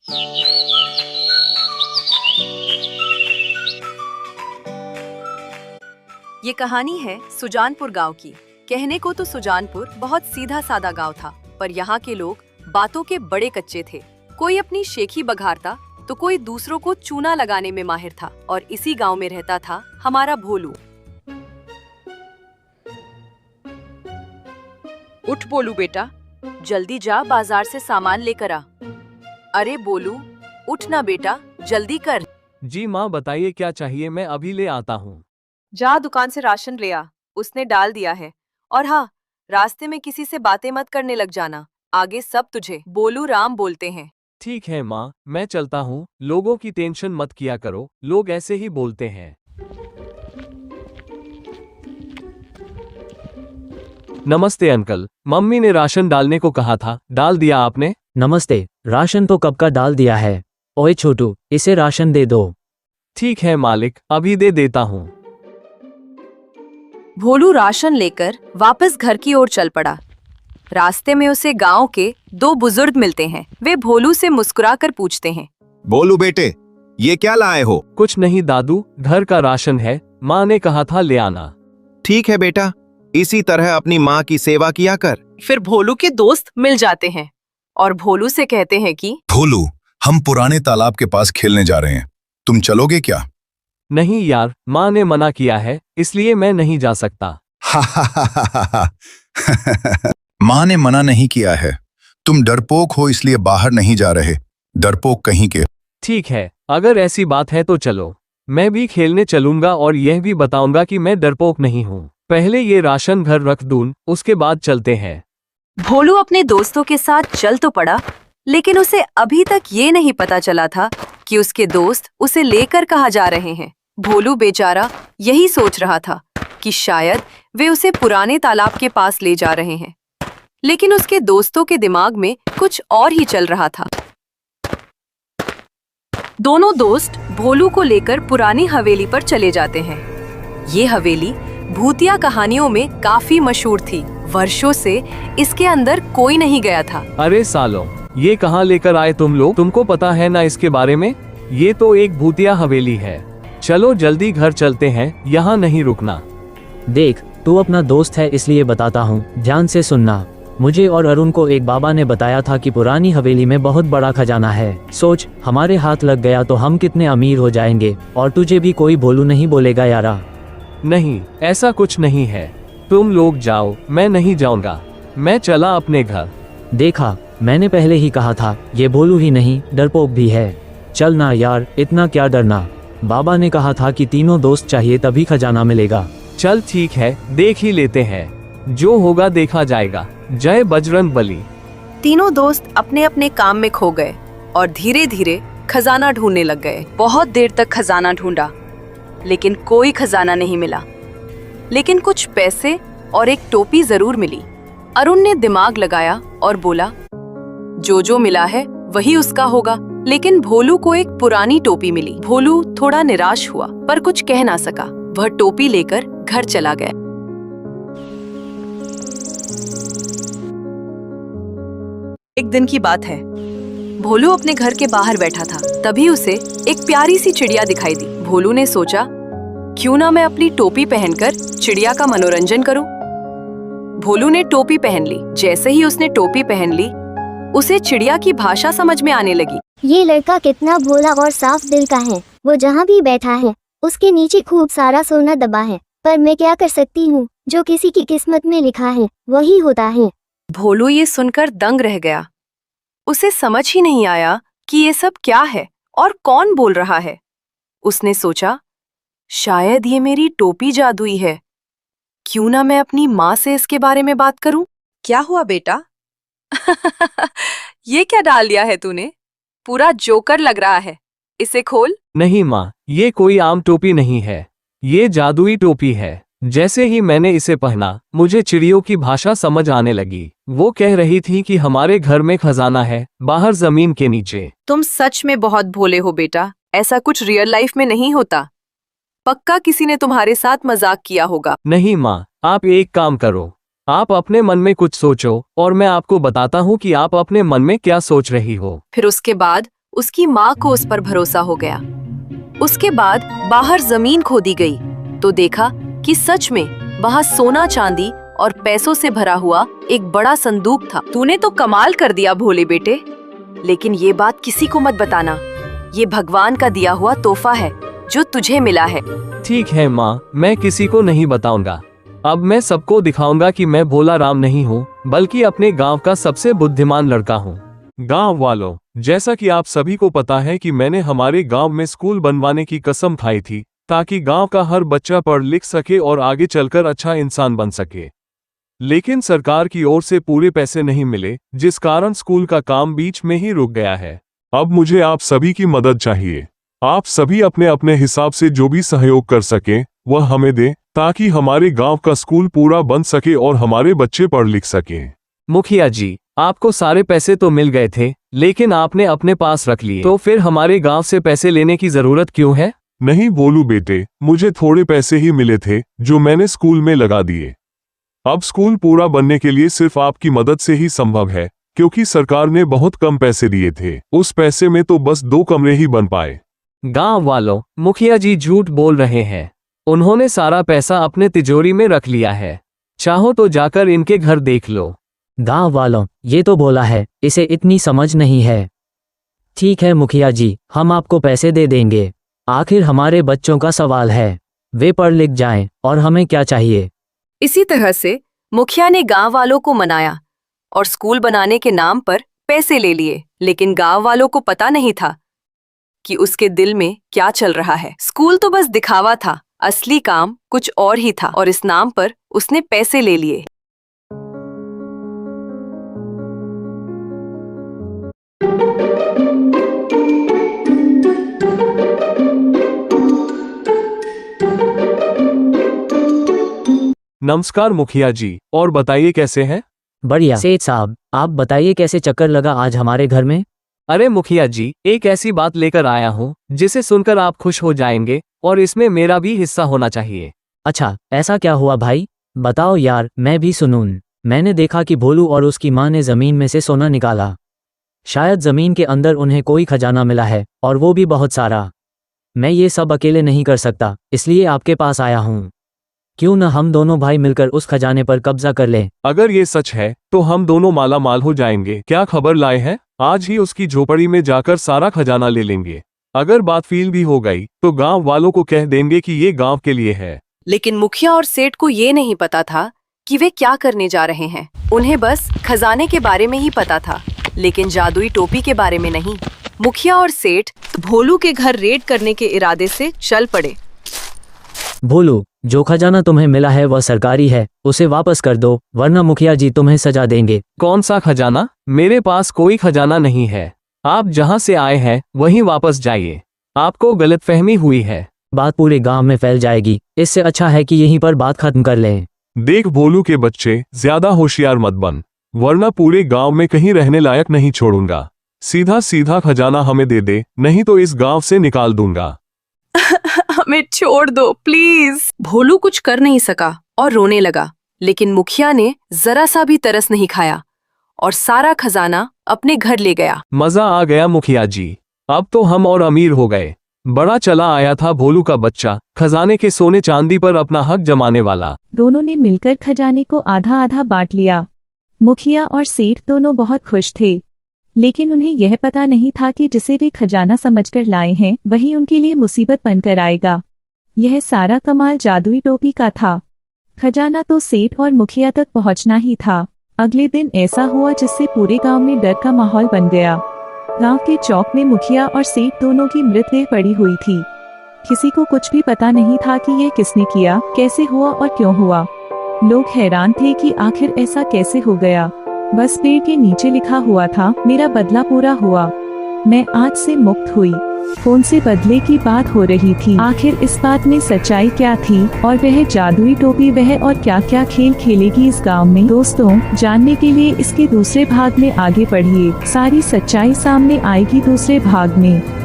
ये कहानी है सुजानपुर गांव की। कहने को तो सुजानपुर बहुत सीधा सादा गांव था, पर यहाँ के लोग बातों के बड़े कच्चे थे। कोई अपनी शेखी बघारता तो कोई दूसरों को चूना लगाने में माहिर था। और इसी गांव में रहता था हमारा भोलू। उठ बोलू बेटा, जल्दी जा बाजार से सामान लेकर आ। अरे बोलू, उठ ना बेटा, जल्दी कर। जी माँ, बताइए क्या चाहिए, मैं अभी ले आता हूँ। जा दुकान से राशन ले आ, उसने डाल दिया है। और हाँ, रास्ते में किसी से बातें मत करने लग जाना, आगे सब तुझे बोलू राम बोलते हैं। ठीक है माँ, मैं चलता हूँ। लोगों की टेंशन मत किया करो, लोग ऐसे ही बोलते हैं। नमस्ते अंकल, मम्मी ने राशन डालने को कहा था, डाल दिया आपने? नमस्ते, राशन तो कब का डाल दिया है। ओए छोटू, इसे राशन दे दो। ठीक है मालिक, अभी दे देता हूँ। भोलू राशन लेकर वापस घर की ओर चल पड़ा। रास्ते में उसे गांव के दो बुजुर्ग मिलते हैं। वे भोलू से मुस्कुराकर पूछते हैं, बोलू बेटे, ये क्या लाए हो? कुछ नहीं दादू, घर का राशन है, माँ ने कहा था ले आना। ठीक है बेटा, इसी तरह अपनी माँ की सेवा किया कर। फिर भोलू के दोस्त मिल जाते हैं और भोलू से कहते हैं कि भोलू, हम पुराने तालाब के पास खेलने जा रहे हैं, तुम चलोगे क्या? नहीं यार, माँ ने मना किया है, इसलिए मैं नहीं जा सकता। माँ ने मना नहीं किया है, तुम डरपोक हो इसलिए बाहर नहीं जा रहे, डरपोक कहीं के। ठीक है, अगर ऐसी बात है तो चलो, मैं भी खेलने चलूंगा और यह भी बताऊंगा कि मैं डरपोक नहीं हूँ। पहले ये राशन घर रख दूं, उसके बाद चलते हैं। भोलू अपने दोस्तों के साथ चल तो पड़ा, लेकिन उसे अभी तक ये नहीं पता चला था कि उसके दोस्त उसे लेकर कहाँ जा रहे हैं। भोलू बेचारा यही सोच रहा था कि शायद वे उसे पुराने तालाब के पास ले जा रहे हैं, लेकिन उसके दोस्तों के दिमाग में कुछ और ही चल रहा था। दोनों दोस्त भोलू को लेकर पुरानी हवेली पर चले जाते हैं। ये हवेली भूतिया कहानियों में काफी मशहूर थी। वर्षों से इसके अंदर कोई नहीं गया था। अरे सालों, ये कहाँ लेकर आए तुम लोग? तुमको पता है ना इसके बारे में? ये तो एक भूतिया हवेली है। चलो जल्दी घर चलते हैं, यहाँ नहीं रुकना। देख, तू अपना दोस्त है इसलिए बताता हूँ, ध्यान से सुनना। मुझे और अरुण को एक बाबा ने बताया था कि पुरानी हवेली में बहुत बड़ा खजाना है। सोच, हमारे हाथ लग गया तो हम कितने अमीर हो जाएंगे, और तुझे भी कोई भोलू नहीं बोलेगा यारा। नहीं, ऐसा कुछ नहीं है, तुम लोग जाओ, मैं नहीं जाऊंगा, मैं चला अपने घर। देखा, मैंने पहले ही कहा था, ये भोलू ही नहीं डरपोक भी है। चल ना यार, इतना क्या डरना। बाबा ने कहा था कि तीनों दोस्त चाहिए तभी खजाना मिलेगा। चल ठीक है, देख ही लेते हैं, जो होगा देखा जाएगा। जय बजरंग बली। तीनों दोस्त अपने अपने काम में खो गए और धीरे धीरे खजाना ढूंढने लग गए। बहुत देर तक खजाना ढूंढा, लेकिन कोई खजाना नहीं मिला। लेकिन कुछ पैसे और एक टोपी जरूर मिली। अरुण ने दिमाग लगाया और बोला, जो जो मिला है वही उसका होगा। लेकिन भोलू को एक पुरानी टोपी मिली। भोलू थोड़ा निराश हुआ, पर कुछ कह ना सका। वह टोपी लेकर घर चला गया। एक दिन की बात है, भोलू अपने घर के बाहर बैठा था। तभी उसे एक प्यारी सी चिड़िया दिखाई दी। भोलू ने सोचा, क्यों ना मैं अपनी टोपी पहनकर चिड़िया का मनोरंजन करूं। भोलू ने टोपी पहन ली। जैसे ही उसने टोपी पहन ली, उसे चिड़िया की भाषा समझ में आने लगी। ये लड़का कितना भोला और साफ दिल का है। वो जहाँ भी बैठा है उसके नीचे खूब सारा सोना दबा है, पर मैं क्या कर सकती हूँ, जो किसी की किस्मत में लिखा है वही होता है। भोलू ये सुनकर दंग रह गया। उसे समझ ही नहीं आया कि ये सब क्या है और कौन बोल रहा है। उसने सोचा, शायद ये मेरी टोपी जादुई है। क्यों ना मैं अपनी माँ से इसके बारे में बात करूं। क्या हुआ बेटा? ये क्या डाल दिया है तूने? पूरा जोकर लग रहा है, इसे खोल। नहीं माँ, ये कोई आम टोपी नहीं है, ये जादुई टोपी है। जैसे ही मैंने इसे पहना, मुझे चिड़ियों की भाषा समझ आने लगी। वो कह रही थी कि हमारे घर में खजाना है, बाहर जमीन के नीचे। तुम सच में बहुत भोले हो बेटा, ऐसा कुछ रियल लाइफ में नहीं होता। पक्का किसी ने तुम्हारे साथ मजाक किया होगा। नहीं माँ, आप एक काम करो, आप अपने मन में कुछ सोचो और मैं आपको बताता हूँ कि आप अपने मन में क्या सोच रही हो। फिर उसके बाद उसकी माँ को उस पर भरोसा हो गया। उसके बाद बाहर जमीन खोदी गई तो देखा कि सच में वहाँ सोना चांदी और पैसों से भरा हुआ एक बड़ा संदूक था। तूने तो कमाल कर दिया भोले बेटे, लेकिन ये बात किसी को मत बताना। ये भगवान का दिया हुआ तोहफा है जो तुझे मिला है। ठीक है माँ, मैं किसी को नहीं बताऊंगा। अब मैं सबको दिखाऊंगा कि मैं भोला राम नहीं हूँ, बल्कि अपने गांव का सबसे बुद्धिमान लड़का हूँ। गांव वालों, जैसा कि आप सभी को पता है कि मैंने हमारे गांव में स्कूल बनवाने की कसम खाई थी ताकि गांव का हर बच्चा पढ़ लिख सके और आगे चलकर अच्छा इंसान बन सके। लेकिन सरकार की ओर से पूरे पैसे नहीं मिले, जिस कारण स्कूल का काम बीच में ही रुक गया है। अब मुझे आप सभी की मदद चाहिए। आप सभी अपने अपने हिसाब से जो भी सहयोग कर सके वह हमें दें ताकि हमारे गांव का स्कूल पूरा बन सके और हमारे बच्चे पढ़ लिख सके। मुखिया जी, आपको सारे पैसे तो मिल गए थे, लेकिन आपने अपने पास रख लिए, तो फिर हमारे गांव से पैसे लेने की जरूरत क्यों है? नहीं बोलू बेटे, मुझे थोड़े पैसे ही मिले थे जो मैंने स्कूल में लगा दिए। अब स्कूल पूरा बनने के लिए सिर्फ आपकी मदद से ही संभव है, क्योंकि सरकार ने बहुत कम पैसे दिए थे। उस पैसे में तो बस 2 कमरे ही बन पाए। गांव वालों, मुखिया जी झूठ बोल रहे हैं। उन्होंने सारा पैसा अपने तिजोरी में रख लिया है। चाहो तो जाकर इनके घर देख लो। गांव वालों, ये तो बोला है, इसे इतनी समझ नहीं है। ठीक है मुखिया जी, हम आपको पैसे दे देंगे। आखिर हमारे बच्चों का सवाल है, वे पढ़ लिख जाएं, और हमें क्या चाहिए। इसी तरह से मुखिया ने गांव वालों को मनाया और स्कूल बनाने के नाम पर पैसे ले लिए। लेकिन गांव वालों को पता नहीं था कि उसके दिल में क्या चल रहा है। स्कूल तो बस दिखावा था, असली काम कुछ और ही था, और इस नाम पर उसने पैसे ले लिए। नमस्कार मुखिया जी, और बताइए कैसे हैं? बढ़िया। सेठ साहब, आप बताइए कैसे चक्कर लगा आज हमारे घर में। अरे मुखिया जी, एक ऐसी बात लेकर आया हूँ जिसे सुनकर आप खुश हो जाएंगे, और इसमें मेरा भी हिस्सा होना चाहिए। अच्छा, ऐसा क्या हुआ भाई, बताओ यार, मैं भी सुनूं। मैंने देखा कि भोलू और उसकी माँ ने जमीन में से सोना निकाला। शायद जमीन के अंदर उन्हें कोई खजाना मिला है, और वो भी बहुत सारा। मैं ये सब अकेले नहीं कर सकता, इसलिए आपके पास आया हूँ। क्यों न हम दोनों भाई मिलकर उस खजाने पर कब्जा कर लें। अगर ये सच है तो हम दोनों माला माल हो जाएंगे। क्या खबर लाए हैं? आज ही उसकी झोपड़ी में जाकर सारा खजाना ले लेंगे। अगर बात फील भी हो गई तो गांव वालों को कह देंगे कि ये गांव के लिए है। लेकिन मुखिया और सेठ को ये नहीं पता था कि वे क्या करने जा रहे हैं। उन्हें बस खजाने के बारे में ही पता था, लेकिन जादुई टोपी के बारे में नहीं। मुखिया और सेठ भोलू के घर रेड करने के इरादे से चल पड़े। भोलू, जो खजाना तुम्हें मिला है वह सरकारी है, उसे वापस कर दो, वरना मुखिया जी तुम्हें सजा देंगे। कौन सा खजाना? मेरे पास कोई खजाना नहीं है। आप जहाँ से आए हैं वहीं वापस जाइए। आपको गलतफहमी हुई है। बात पूरे गांव में फैल जाएगी, इससे अच्छा है कि यहीं पर बात खत्म कर लें। देख भोलू के बच्चे, ज्यादा होशियार मत बन, वरना पूरे गांव में कहीं रहने लायक नहीं छोड़ूंगा। सीधा सीधा खजाना हमें दे दे, नहीं तो इस गांव से निकाल दूंगा। हमें छोड़ दो प्लीज। भोलू कुछ कर नहीं सका और रोने लगा, लेकिन मुखिया ने जरा सा भी तरस नहीं खाया और सारा खजाना अपने घर ले गया। मजा आ गया मुखिया जी, अब तो हम और अमीर हो गए। बड़ा चला आया था भोलू का बच्चा, खजाने के सोने चांदी पर अपना हक जमाने वाला। दोनों ने मिलकर खजाने को आधा आधा बांट लिया। मुखिया और सेठ दोनों बहुत खुश थे, लेकिन उन्हें यह पता नहीं था कि जिसे वे खजाना समझकर लाए हैं वही उनके लिए मुसीबत बनकर आएगा। यह सारा कमाल जादुई टोपी का था। खजाना तो सेठ और मुखिया तक पहुंचना ही था। अगले दिन ऐसा हुआ जिससे पूरे गांव में डर का माहौल बन गया। गांव के चौक में मुखिया और सेठ दोनों की मृतदेह पड़ी हुई थी। किसी को कुछ भी पता नहीं था कि यह किसने किया, कैसे हुआ और क्यों हुआ। लोग हैरान थे कि आखिर ऐसा कैसे हो गया। बस पेड़ के नीचे लिखा हुआ था, मेरा बदला पूरा हुआ, मैं आज से मुक्त हुई। कौन से बदले की बात हो रही थी? आखिर इस बात में सच्चाई क्या थी? और वह जादुई टोपी वह और क्या क्या खेल खेलेगी इस गांव में? दोस्तों, जानने के लिए इसके दूसरे भाग में आगे बढ़िए। सारी सच्चाई सामने आएगी दूसरे भाग में।